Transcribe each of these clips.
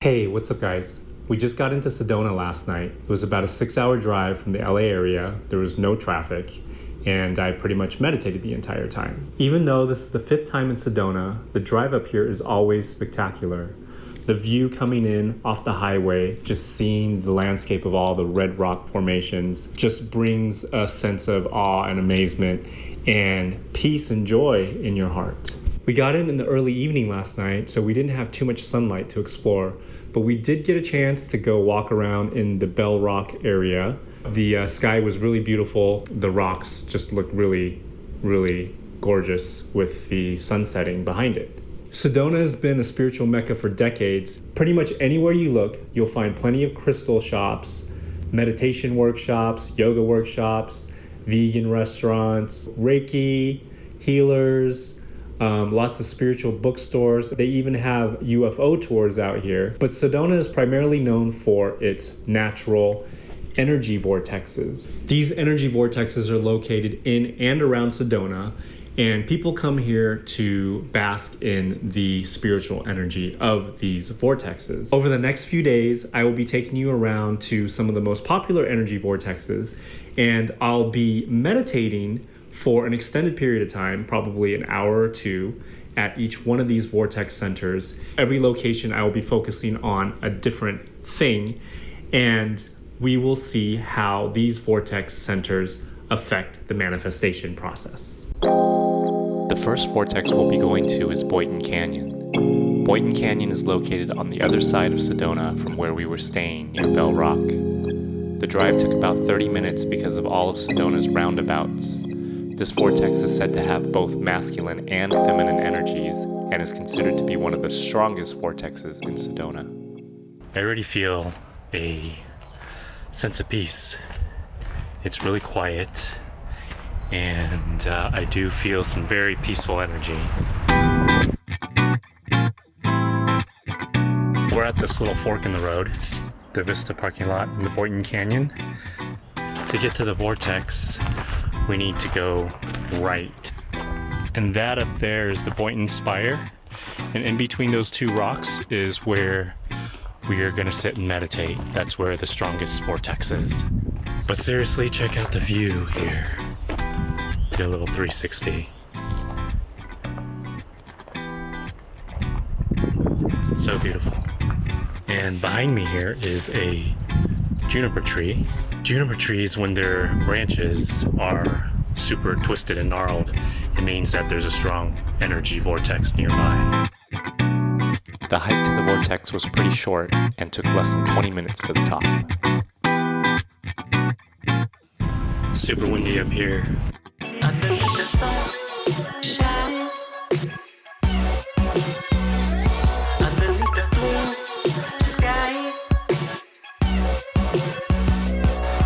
Hey, what's up guys? We just got into Sedona last night. It was about a 6-hour drive from the LA area. There was no traffic, and I pretty much meditated the entire time. Even though this is the 5th time in Sedona, the drive up here is always spectacular. The view coming in off the highway, just seeing the landscape of all the red rock formations, just brings a sense of awe and amazement and peace and joy in your heart. We got in the early evening last night, so we didn't have too much sunlight to explore, but we did get a chance to go walk around in the Bell Rock area. The sky was really beautiful. The rocks just looked really, really gorgeous with the sun setting behind it. Sedona has been a spiritual mecca for decades. Pretty much anywhere you look, you'll find plenty of crystal shops, meditation workshops, yoga workshops, vegan restaurants, Reiki, healers, lots of spiritual bookstores. They even have UFO tours out here. But Sedona is primarily known for its natural energy vortexes. These energy vortexes are located in and around Sedona, and people come here to bask in the spiritual energy of these vortexes. Over the next few days, I will be taking you around to some of the most popular energy vortexes, and I'll be meditating for an extended period of time, probably an hour or two, at each one of these vortex centers. Every location I will be focusing on a different thing, and we will see how these vortex centers affect the manifestation process. The first vortex we'll be going to is Boynton Canyon. Boynton Canyon is located on the other side of Sedona from where we were staying near Bell Rock. The drive took about 30 minutes because of all of Sedona's roundabouts. This vortex is said to have both masculine and feminine energies and is considered to be one of the strongest vortexes in Sedona. I already feel a sense of peace. It's really quiet, and I do feel some very peaceful energy. We're at this little fork in the road, the Vista parking lot in the Boynton Canyon. To get to the vortex, we need to go right. And that up there is the Boynton Spire. And in between those two rocks is where we are gonna sit and meditate. That's where the strongest vortex is. But seriously, check out the view here. Do a little 360. So beautiful. And behind me here is a juniper tree. Juniper trees, when their branches are super twisted and gnarled, it means that there's a strong energy vortex nearby. The hike to the vortex was pretty short and took less than 20 minutes to the top. Super windy up here. Underneath the sun, shine. Underneath the blue sky,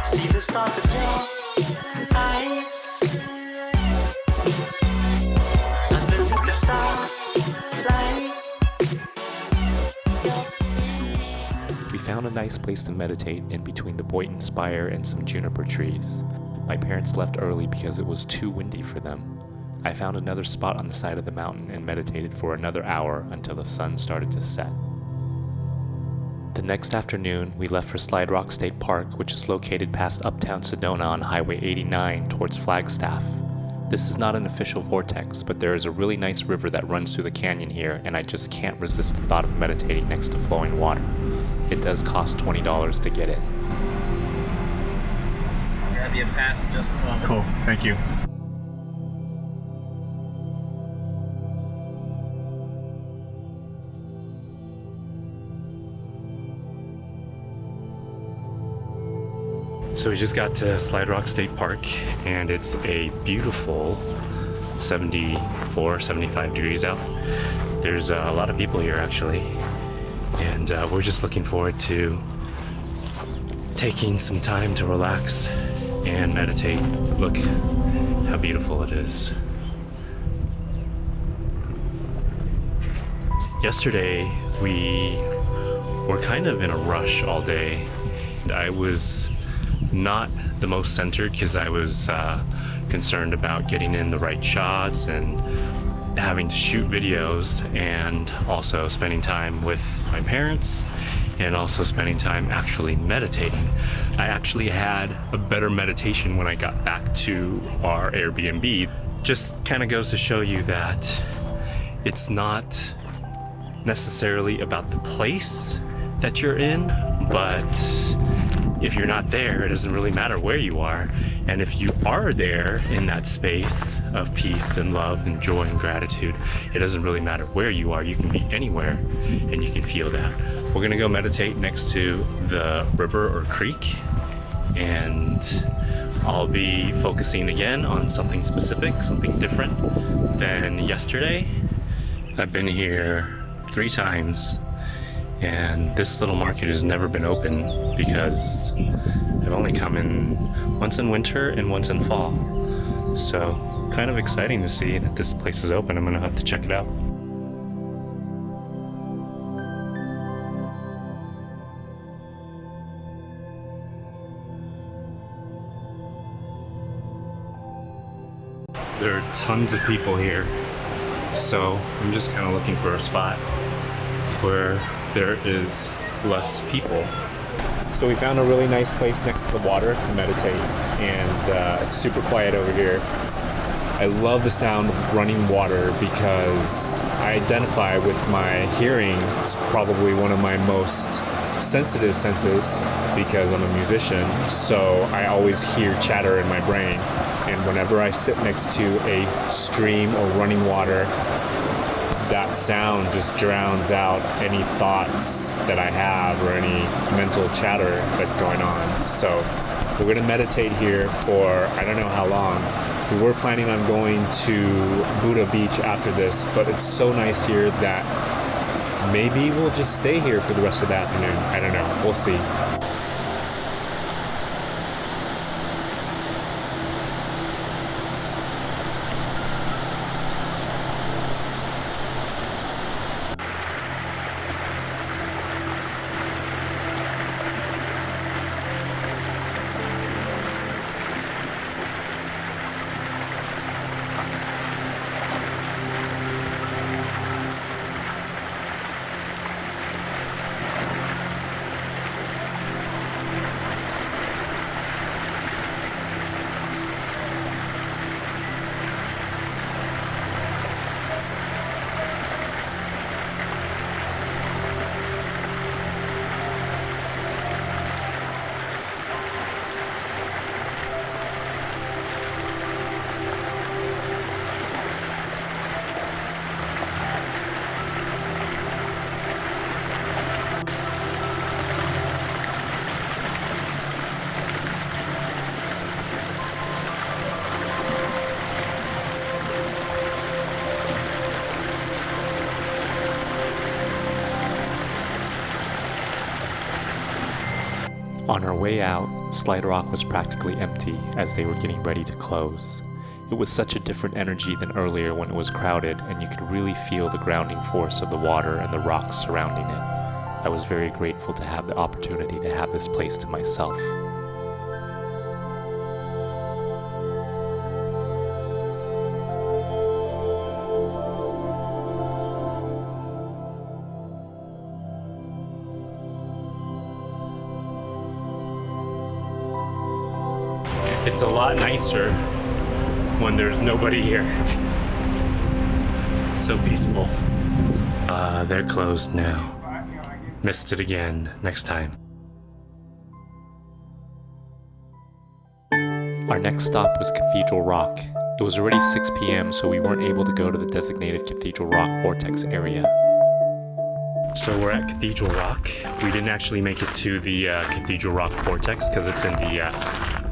see the stars of your eyes. Underneath the starlight. We found a nice place to meditate in between the Boynton Spire and some juniper trees. My parents left early because it was too windy for them. I found another spot on the side of the mountain and meditated for another hour until the sun started to set. The next afternoon, we left for Slide Rock State Park, which is located past uptown Sedona on Highway 89 towards Flagstaff. This is not an official vortex, but there is a really nice river that runs through the canyon here, and I just can't resist the thought of meditating next to flowing water. It does cost $20 to get in. Grab you a pass in just a moment. Cool, thank you. So we just got to Slide Rock State Park, and it's a beautiful 74, 75 degrees out. There's a lot of people here actually, and we're just looking forward to taking some time to relax and meditate. Look how beautiful it is. Yesterday we were kind of in a rush all day, and I was not the most centered because I was concerned about getting in the right shots and having to shoot videos and also spending time with my parents and also spending time actually meditating. I actually had a better meditation when I got back to our Airbnb. Just kind of goes to show you that it's not necessarily about the place that you're in, but if you're not there, it doesn't really matter where you are. And if you are there in that space of peace and love and joy and gratitude, it doesn't really matter where you are. You can be anywhere and you can feel that. We're gonna go meditate next to the river or creek, and I'll be focusing again on something specific, something different than yesterday. I've been here 3 times, and this little market has never been open because I've only come in once in winter and once in fall. So kind of exciting to see that this place is open. I'm gonna have to check it out. There are tons of people here, so I'm just kind of looking for a spot where there is less people. So we found a really nice place next to the water to meditate, and it's super quiet over here. I love the sound of running water because I identify with my hearing. It's probably one of my most sensitive senses because I'm a musician, so I always hear chatter in my brain. And whenever I sit next to a stream or running water, that sound just drowns out any thoughts that I have or any mental chatter that's going on. So we're gonna meditate here for I don't know how long. We were planning on going to Buddha Beach after this, but it's so nice here that maybe we'll just stay here for the rest of the afternoon. I don't know, we'll see. On our way out, Slide Rock was practically empty as they were getting ready to close. It was such a different energy than earlier when it was crowded, and you could really feel the grounding force of the water and the rocks surrounding it. I was very grateful to have the opportunity to have this place to myself. It's a lot nicer when there's nobody here. So peaceful. They're closed now. Missed it again. Next time. Our next stop was Cathedral Rock. It was already 6 p.m., so we weren't able to go to the designated Cathedral Rock Vortex area. So we're at Cathedral Rock. We didn't actually make it to the Cathedral Rock Vortex because it's in the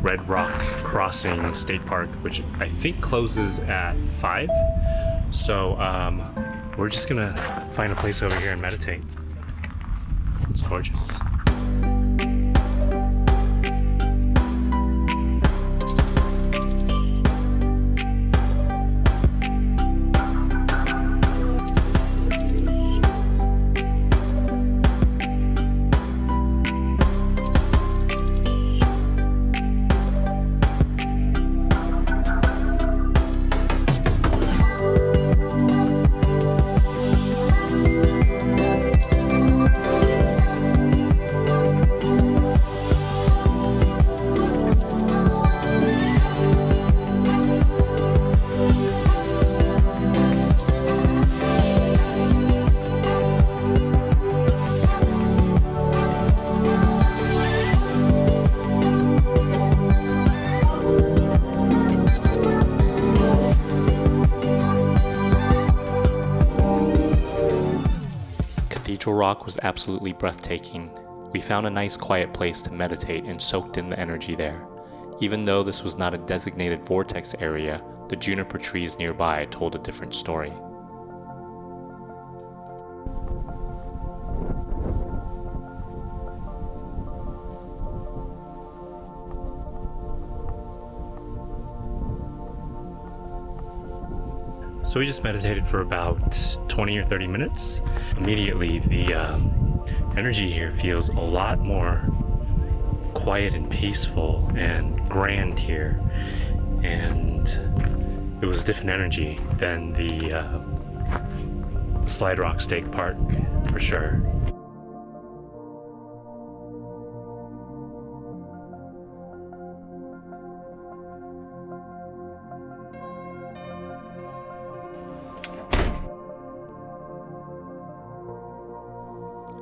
Red Rock Crossing State Park, which I think closes at 5. So we're just gonna find a place over here and meditate. It's gorgeous. Cathedral Rock was absolutely breathtaking. We found a nice quiet place to meditate and soaked in the energy there. Even though this was not a designated vortex area, the juniper trees nearby told a different story. So we just meditated for about 20 or 30 minutes. Immediately, the energy here feels a lot more quiet and peaceful and grand here. And it was a different energy than the Slide Rock State Park, for sure.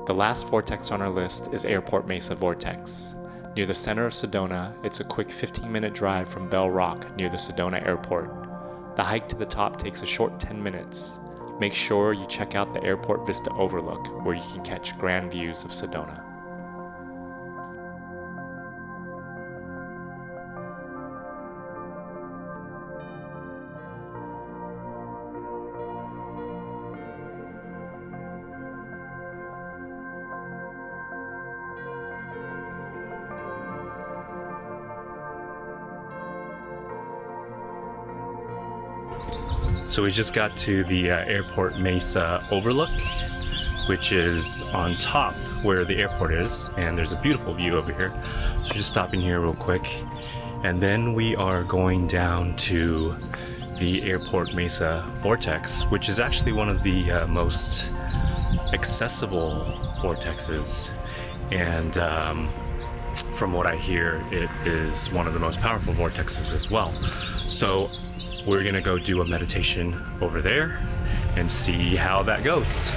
The last vortex on our list is Airport Mesa Vortex. Near the center of Sedona, it's a quick 15-minute drive from Bell Rock near the Sedona airport. The hike to the top takes a short 10 minutes. Make sure you check out the Airport Vista Overlook, where you can catch grand views of Sedona. So we just got to the Airport Mesa Overlook, which is on top where the airport is, and there's a beautiful view over here. So just stopping here real quick, and then we are going down to the Airport Mesa Vortex, which is actually one of the most accessible vortexes, and from what I hear, it is one of the most powerful vortexes as well. So we're gonna go do a meditation over there and see how that goes.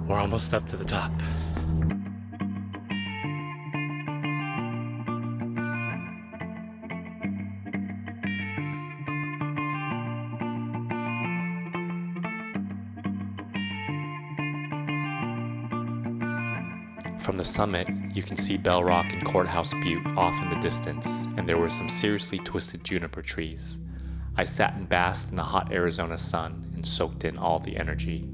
We're almost up to the top. From the summit, you can see Bell Rock and Courthouse Butte off in the distance, and there were some seriously twisted juniper trees. I sat and basked in the hot Arizona sun and soaked in all the energy.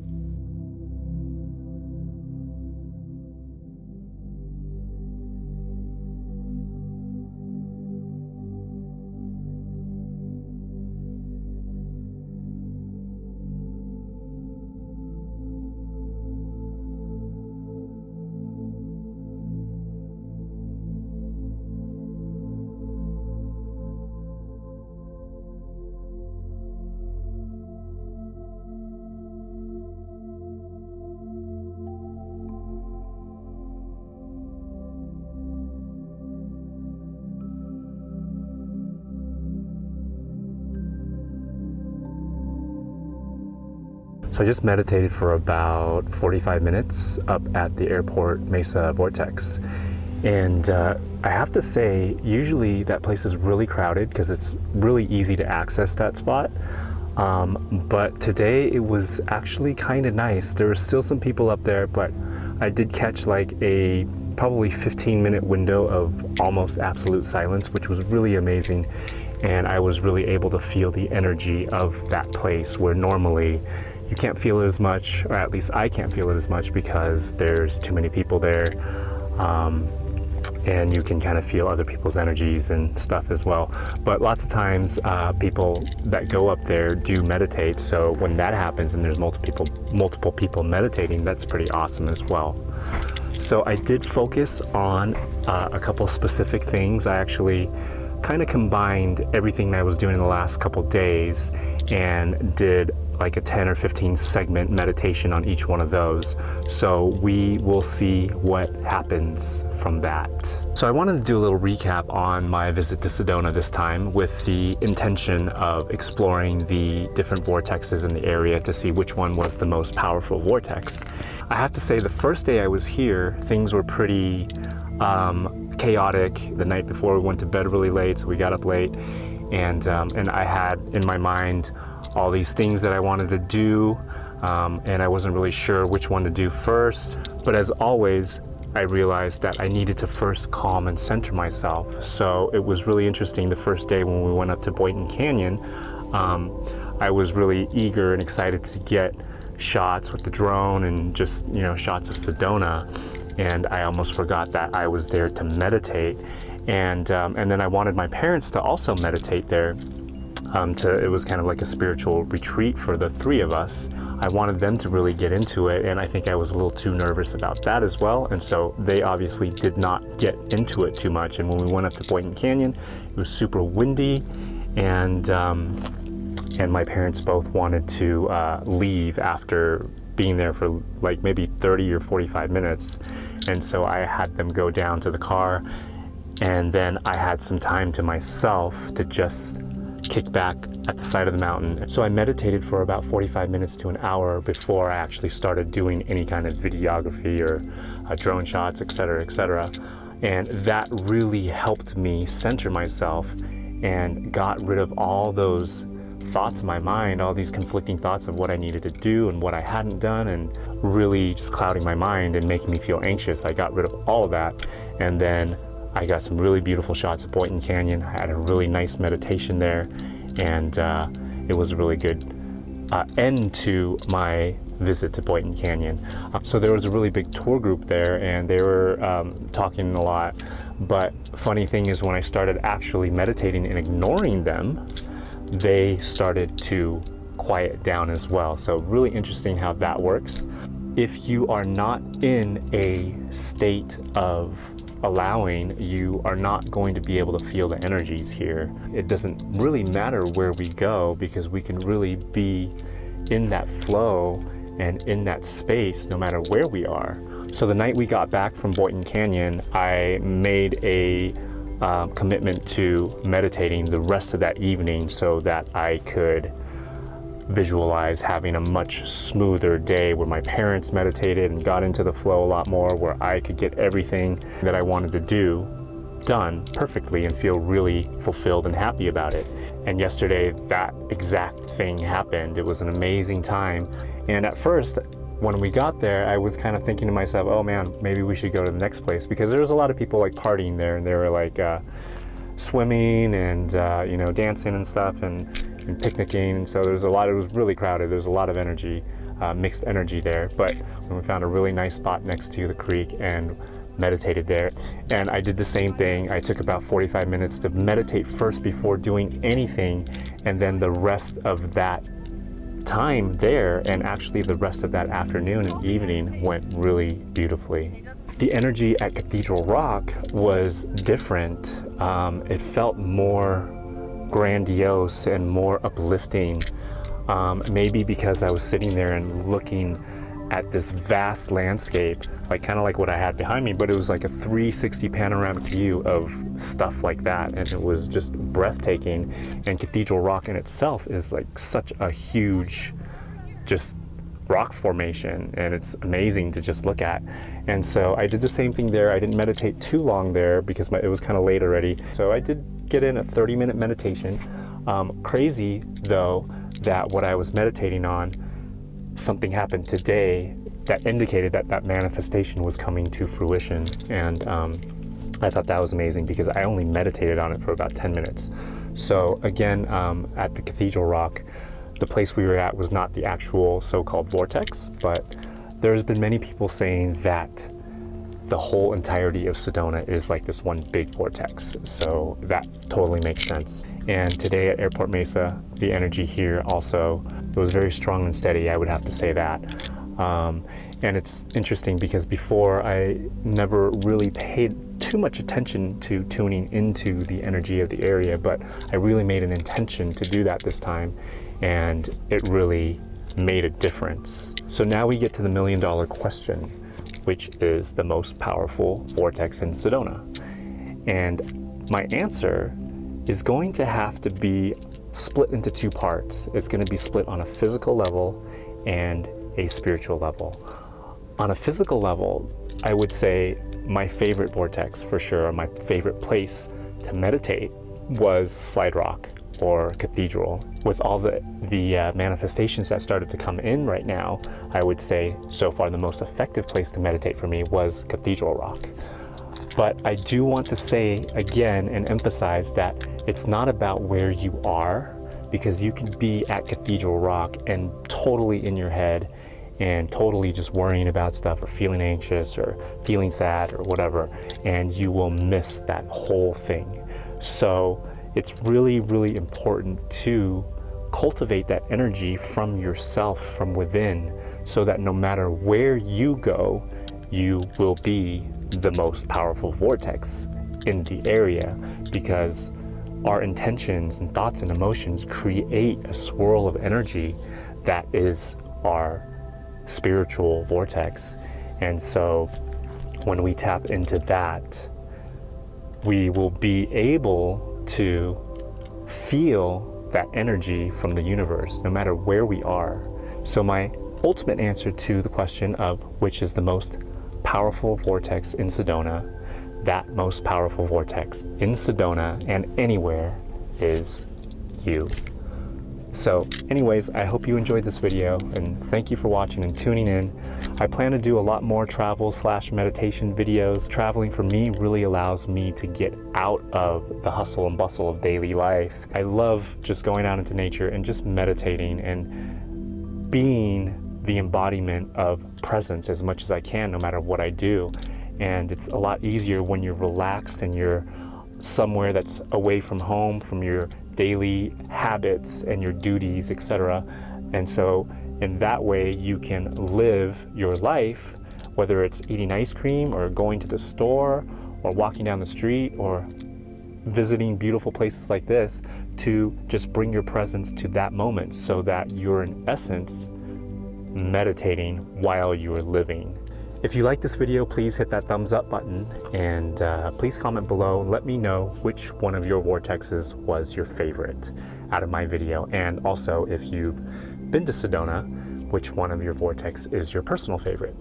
So I just meditated for about 45 minutes up at the Airport Mesa Vortex. And I have to say, usually that place is really crowded because it's really easy to access that spot. But today it was actually kind of nice. There were still some people up there, but I did catch like a probably 15-minute window of almost absolute silence, which was really amazing. And I was really able to feel the energy of that place where normally you can't feel it as much, or at least I can't feel it as much because there's too many people there. And you can kind of feel other people's energies and stuff as well. But lots of times people that go up there do meditate. So when that happens and there's multiple people meditating, that's pretty awesome as well. So I did focus on a couple specific things. I actually kind of combined everything that I was doing in the last couple days and did like a 10 or 15 segment meditation on each one of those. So we will see what happens from that. So I wanted to do a little recap on my visit to Sedona this time with the intention of exploring the different vortexes in the area to see which one was the most powerful vortex. I have to say the first day I was here, things were pretty chaotic. The night before we went to bed really late, so we got up late, and I had in my mind all these things that I wanted to do, and I wasn't really sure which one to do first. But as always, I realized that I needed to first calm and center myself. So it was really interesting the first day when we went up to Boynton Canyon. I was really eager and excited to get shots with the drone and just, you know, shots of Sedona. And I almost forgot that I was there to meditate. And then I wanted my parents to also meditate there. It was kind of like a spiritual retreat for the three of us. I wanted them to really get into it, and I think I was a little too nervous about that as well. And so they obviously did not get into it too much. And when we went up to Boynton Canyon, it was super windy, and my parents both wanted to leave after being there for like maybe 30 or 45 minutes. And so I had them go down to the car, and then I had some time to myself to just kick back at the side of the mountain. So I meditated for about 45 minutes to an hour before I actually started doing any kind of videography or drone shots, etc., etc. And that really helped me center myself and got rid of all those thoughts in my mind, all these conflicting thoughts of what I needed to do and what I hadn't done, and really just clouding my mind and making me feel anxious. I got rid of all of that, and then I got some really beautiful shots of Boynton Canyon. I had a really nice meditation there, and it was a really good end to my visit to Boynton Canyon. So there was a really big tour group there, and they were talking a lot. But funny thing is, when I started actually meditating and ignoring them, they started to quiet down as well. So really interesting how that works. If you are not in a state of allowing, you are not going to be able to feel the energies here. It doesn't really matter where we go, because we can really be in that flow and in that space no matter where we are. So the night we got back from Boynton Canyon, I made a commitment to meditating the rest of that evening so that I could visualize having a much smoother day where my parents meditated and got into the flow a lot more, where I could get everything that I wanted to do done perfectly and feel really fulfilled and happy about it. And yesterday, that exact thing happened. It was an amazing time. And at first, when we got there, I was kind of thinking to myself, oh man, maybe we should go to the next place, because there was a lot of people like partying there, and they were like swimming and dancing and stuff, and picnicking. And so there's a lot, it was really crowded. There's a lot of energy, mixed energy there. But when we found a really nice spot next to the creek and meditated there, and I did the same thing. I took about 45 minutes to meditate first before doing anything, and then the rest of that time there, and actually the rest of that afternoon and evening, went really beautifully. The energy at Cathedral Rock was different. It felt more grandiose and more uplifting. Maybe because I was sitting there and looking at this vast landscape, like kind of like what I had behind me, but it was like a 360 panoramic view of stuff like that, and it was just breathtaking. And Cathedral Rock in itself is like such a huge just rock formation, and it's amazing to just look at. And so I did the same thing there. I didn't meditate too long there because it was kind of late already. So I did get in a 30-minute meditation. Crazy though, that what I was meditating on, something happened today that indicated that that manifestation was coming to fruition. And I thought that was amazing because I only meditated on it for about 10 minutes. So again, at the Cathedral Rock, the place we were at was not the actual so-called vortex, but there's been many people saying that the whole entirety of Sedona is like this one big vortex. So that totally makes sense. And today at Airport Mesa, the energy here also, it was very strong and steady, I would have to say that. And it's interesting because before I never really paid too much attention to tuning into the energy of the area, but I really made an intention to do that this time. And it really made a difference. So now we get to the million-dollar question, which is the most powerful vortex in Sedona. And my answer is going to have to be split into two parts. It's going to be split on a physical level and a spiritual level. On a physical level, I would say my favorite vortex for sure, my favorite place to meditate was Slide Rock or Cathedral. With all the manifestations that started to come in right now, I would say so far the most effective place to meditate for me was Cathedral Rock. But I do want to say again and emphasize that it's not about where you are, because you can be at Cathedral Rock and totally in your head and totally just worrying about stuff or feeling anxious or feeling sad or whatever, and you will miss that whole thing. So it's really, really important to cultivate that energy from yourself, from within, so that no matter where you go, you will be the most powerful vortex in the area, because our intentions and thoughts and emotions create a swirl of energy that is our spiritual vortex. And so when we tap into that, we will be able to feel that energy from the universe no matter where we are. So my ultimate answer to the question of which is the most powerful vortex in Sedona, that most powerful vortex in Sedona and anywhere is you. So anyways, I hope you enjoyed this video, and thank you for watching and tuning in. I plan to do a lot more travel/meditation videos. Traveling for me really allows me to get out of the hustle and bustle of daily life. I love just going out into nature and just meditating and being the embodiment of presence as much as I can, no matter what I do. And it's a lot easier when you're relaxed and you're somewhere that's away from home, from your daily habits and your duties, etc. And so in that way you can live your life, whether it's eating ice cream or going to the store or walking down the street or visiting beautiful places like this, to just bring your presence to that moment so that you're in essence meditating while you're living. If you like this video, please hit that thumbs up button, and please comment below and let me know which one of your vortexes was your favorite out of my video. And also, if you've been to Sedona, which one of your vortex is your personal favorite.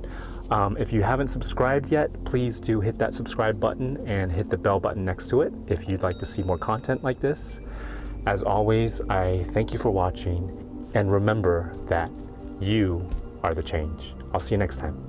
If you haven't subscribed yet, please do hit that subscribe button and hit the bell button next to it if you'd like to see more content like this. As always, I thank you for watching, and remember that you are the change. I'll see you next time.